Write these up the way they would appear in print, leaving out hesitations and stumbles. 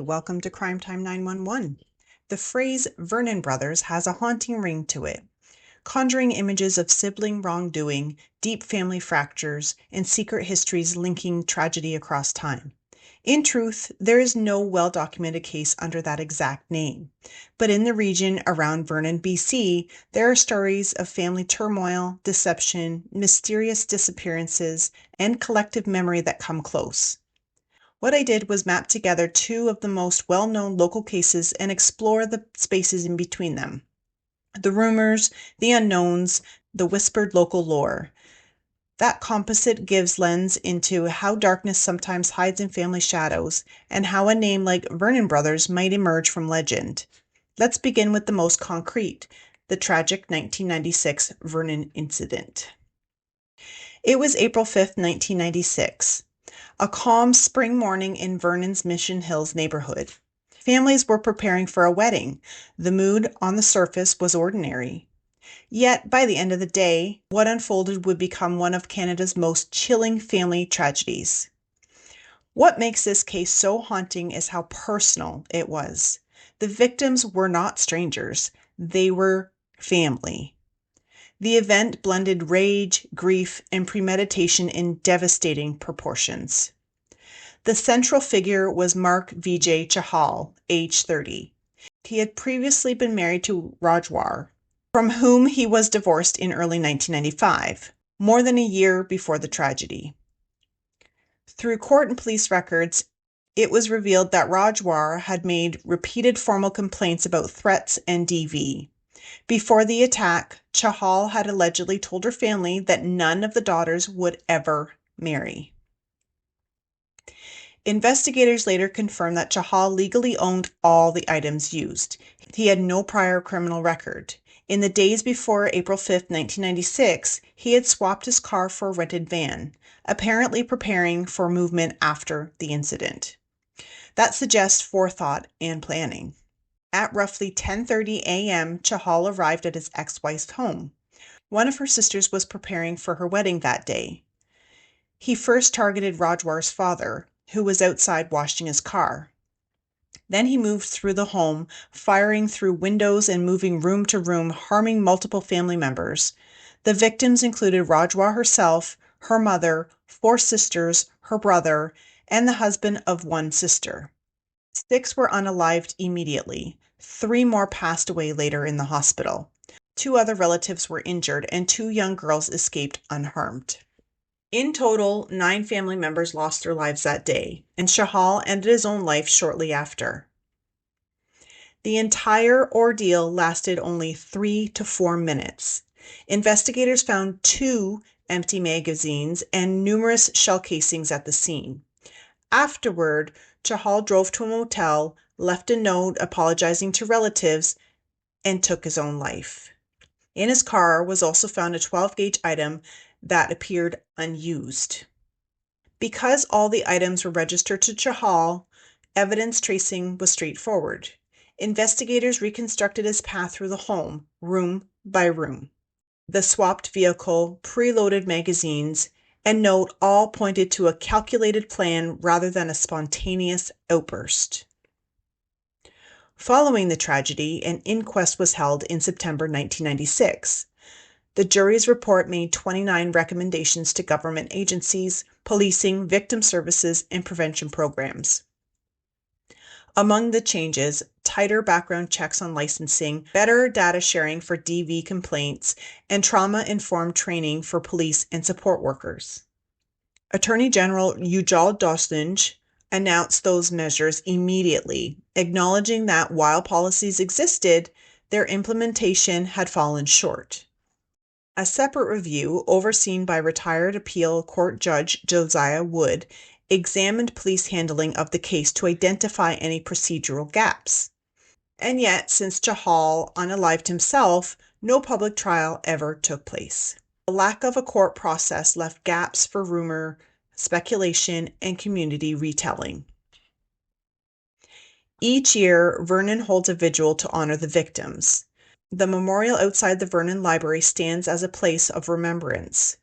welcome to Crime Time 911. The phrase Vernon Brothers has a haunting ring to it, conjuring images of sibling wrongdoing, deep family fractures, and secret histories linking tragedy across time. In truth, there is no well-documented case under that exact name, but in the region around Vernon, BC, there are stories of family turmoil, deception, mysterious disappearances, and collective memory that come close. What I did was map together two of the most well-known local cases and explore the spaces in between them. The rumors, the unknowns, the whispered local lore. That composite gives lens into how darkness sometimes hides in family shadows and how a name like Vernon Brothers might emerge from legend. Let's begin with the most concrete, the tragic 1996 Vernon incident. It was April 5th, 1996. A calm spring morning in Vernon's Mission Hills neighborhood. Families were preparing for a wedding. The mood on the surface was ordinary. Yet, by the end of the day, what unfolded would become one of Canada's most chilling family tragedies. What makes this case so haunting is how personal it was. The victims were not strangers. They were family. The event blended rage, grief, and premeditation in devastating proportions. The central figure was Mark Vijay Chahal, age 30. He had previously been married to Rajwar, from whom he was divorced in early 1995, more than a year before the tragedy. Through court and police records, it was revealed that Rajwar had made repeated formal complaints about threats and DV. Before the attack, Chahal had allegedly told her family that none of the daughters would ever marry. Investigators later confirmed that Chahal legally owned all the items used. He had no prior criminal record. In the days before April 5, 1996, he had swapped his car for a rented van, apparently preparing for movement after the incident. That suggests forethought and planning. At roughly 10:30 a.m., Chahal arrived at his ex-wife's home. One of her sisters was preparing for her wedding that day. He first targeted Rajwar's father, who was outside washing his car. Then he moved through the home, firing through windows and moving room to room, harming multiple family members. The victims included Rajwar herself, her mother, 4 sisters, her brother, and the husband of one sister. 6 were unalived immediately. 3 more passed away later in the hospital. 2 other relatives were injured, and 2 young girls escaped unharmed. In total, 9 family members lost their lives that day, and Chahal ended his own life shortly after. The entire ordeal lasted only 3 to 4 minutes. Investigators found 2 empty magazines and numerous shell casings at the scene. Afterward, Chahal drove to a motel, left a note apologizing to relatives, and took his own life. In his car was also found a 12-gauge item that appeared unused. Because all the items were registered to Chahal, evidence tracing was straightforward. Investigators reconstructed his path through the home, room by room. The swapped vehicle, preloaded magazines, and note all pointed to a calculated plan rather than a spontaneous outburst. Following the tragedy, an inquest was held in September 1996. The jury's report made 29 recommendations to government agencies, policing, victim services, and prevention programs. Among the changes, tighter background checks on licensing, better data sharing for DV complaints, and trauma-informed training for police and support workers. Attorney General Ujjal Dosanjh announced those measures immediately, acknowledging that while policies existed, their implementation had fallen short. A separate review, overseen by retired appeal court judge Josiah Wood, examined police handling of the case to identify any procedural gaps. And yet, since Chahal unalived himself, no public trial ever took place. The lack of a court process left gaps for rumor, speculation, and community retelling. Each year, Vernon holds a vigil to honor the victims. The memorial outside the Vernon Library stands as a place of remembrance.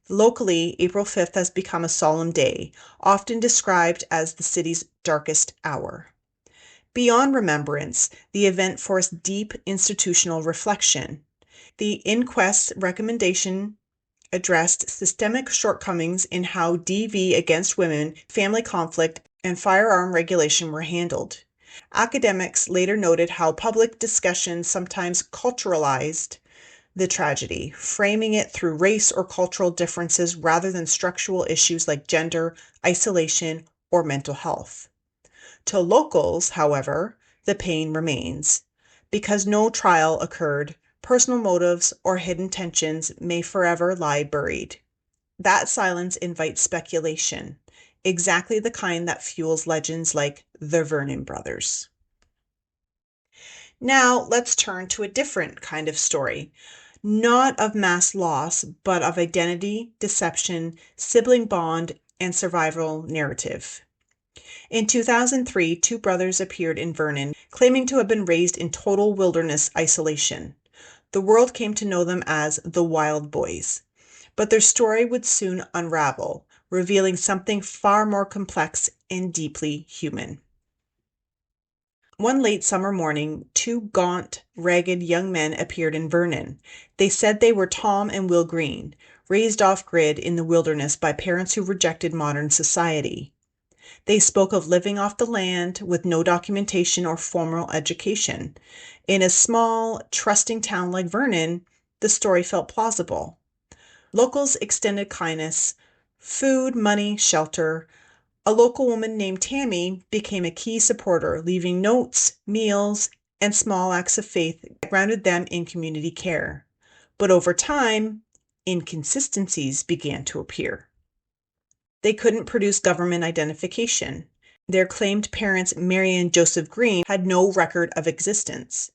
Locally, April 5th has become a solemn day, often described as the city's darkest hour. Beyond remembrance, the event forced deep institutional reflection. The inquest's recommendation addressed systemic shortcomings in how DV against women, family conflict, and firearm regulation were handled. Academics later noted how public discussion sometimes culturalized the tragedy, framing it through race or cultural differences rather than structural issues like gender, isolation, or mental health. To locals, however, the pain remains. Because no trial occurred, personal motives or hidden tensions may forever lie buried. That silence invites speculation, exactly the kind that fuels legends like the Vernon Brothers. Now, let's turn to a different kind of story. Not of mass loss, but of identity, deception, sibling bond, and survival narrative. In 2003, two brothers appeared in Vernon, claiming to have been raised in total wilderness isolation. The world came to know them as the Wild Boys. But their story would soon unravel, revealing something far more complex and deeply human. One late summer morning, two gaunt, ragged young men appeared in Vernon. They said they were Tom and Will Green, raised off-grid in the wilderness by parents who rejected modern society. They spoke of living off the land with no documentation or formal education. In a small, trusting town like Vernon, the story felt plausible. Locals extended kindness, food, money, shelter. A local woman named Tammy became a key supporter, leaving notes, meals, and small acts of faith that grounded them in community care. But over time, inconsistencies began to appear. They couldn't produce government identification. Their claimed parents, Mary and Joseph Green, had no record of existence.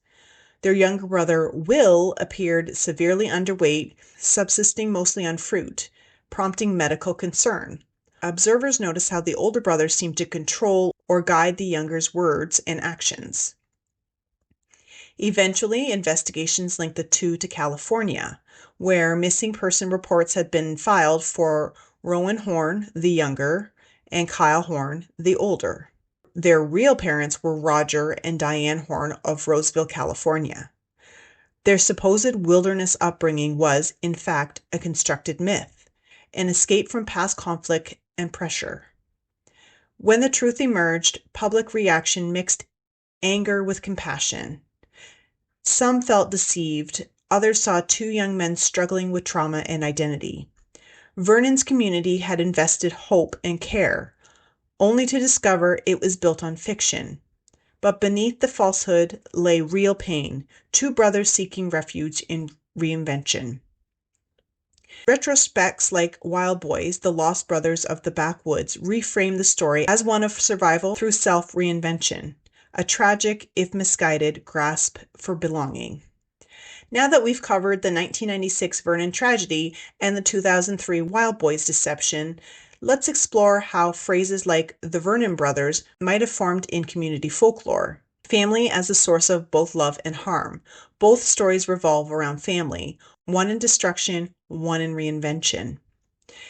Their younger brother, Will, appeared severely underweight, subsisting mostly on fruit, prompting medical concern. Observers noticed how the older brother seemed to control or guide the younger's words and actions. Eventually, investigations linked the two to California, where missing person reports had been filed for Rowan Horn, the younger, and Kyle Horn, the older. Their real parents were Roger and Diane Horn of Roseville, California. Their supposed wilderness upbringing was, in fact, a constructed myth, an escape from past conflict and pressure. When the truth emerged, public reaction mixed anger with compassion. Some felt deceived, others saw two young men struggling with trauma and identity. Vernon's community had invested hope and care, only to discover it was built on fiction. But beneath the falsehood lay real pain, two brothers seeking refuge in reinvention. Retrospects like Wild Boys, the Lost Brothers of the Backwoods, reframe the story as one of survival through self-reinvention, a tragic, if misguided, grasp for belonging. Now that we've covered the 1996 Vernon tragedy and the 2003 Wild Boys deception, let's explore how phrases like the Vernon Brothers might have formed in community folklore. Family as a source of both love and harm. Both stories revolve around family, one in destruction, one in reinvention.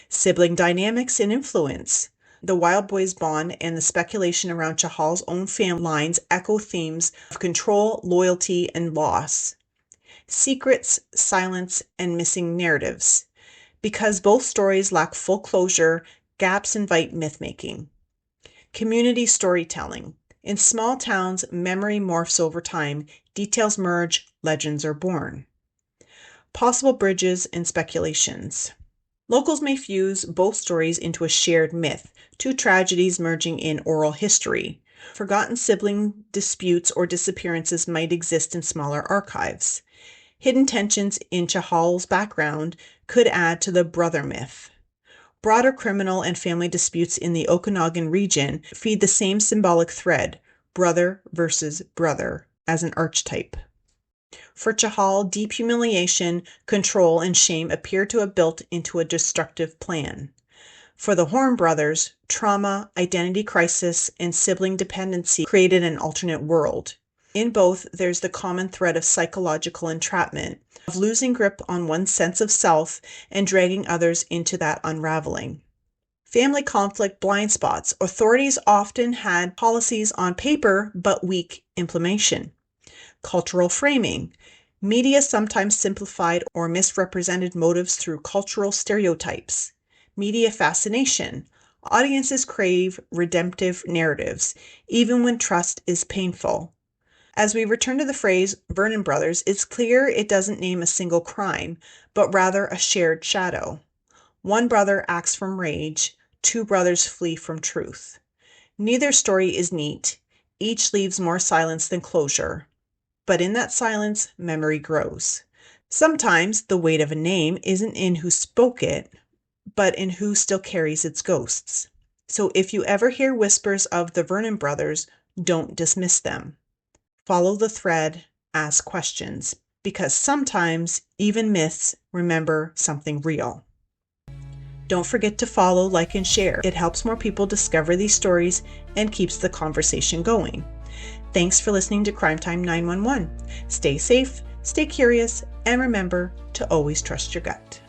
Sibling dynamics and influence. The Wild Boys bond and the speculation around Chahal's own family lines echo themes of control, loyalty, and loss. Secrets, silence, and missing narratives. Because both stories lack full closure, gaps invite myth-making. Community storytelling. In small towns, memory morphs over time, details merge, legends are born. Possible bridges and speculations. Locals may fuse both stories into a shared myth, two tragedies merging in oral history. Forgotten sibling disputes or disappearances might exist in smaller archives. Hidden tensions in Chahal's background could add to the brother myth. Broader criminal and family disputes in the Okanagan region feed the same symbolic thread, brother versus brother, as an archetype. For Chahal, deep humiliation, control, and shame appear to have built into a destructive plan. For the Horn brothers, trauma, identity crisis, and sibling dependency created an alternate world. In both, there's the common thread of psychological entrapment, of losing grip on one's sense of self and dragging others into that unraveling. Family conflict blind spots. Authorities often had policies on paper but weak implementation. Cultural framing. Media sometimes simplified or misrepresented motives through cultural stereotypes. Media fascination. Audiences crave redemptive narratives, even when trust is painful. As we return to the phrase Vernon Brothers, it's clear it doesn't name a single crime, but rather a shared shadow. One brother acts from rage, two brothers flee from truth. Neither story is neat. Each leaves more silence than closure. But in that silence, memory grows. Sometimes the weight of a name isn't in who spoke it, but in who still carries its ghosts. So if you ever hear whispers of the Vernon Brothers, don't dismiss them. Follow the thread, ask questions, because sometimes even myths remember something real. Don't forget to follow, like, and share. It helps more people discover these stories and keeps the conversation going. Thanks for listening to Crime Time 911. Stay safe, stay curious, and remember to always trust your gut.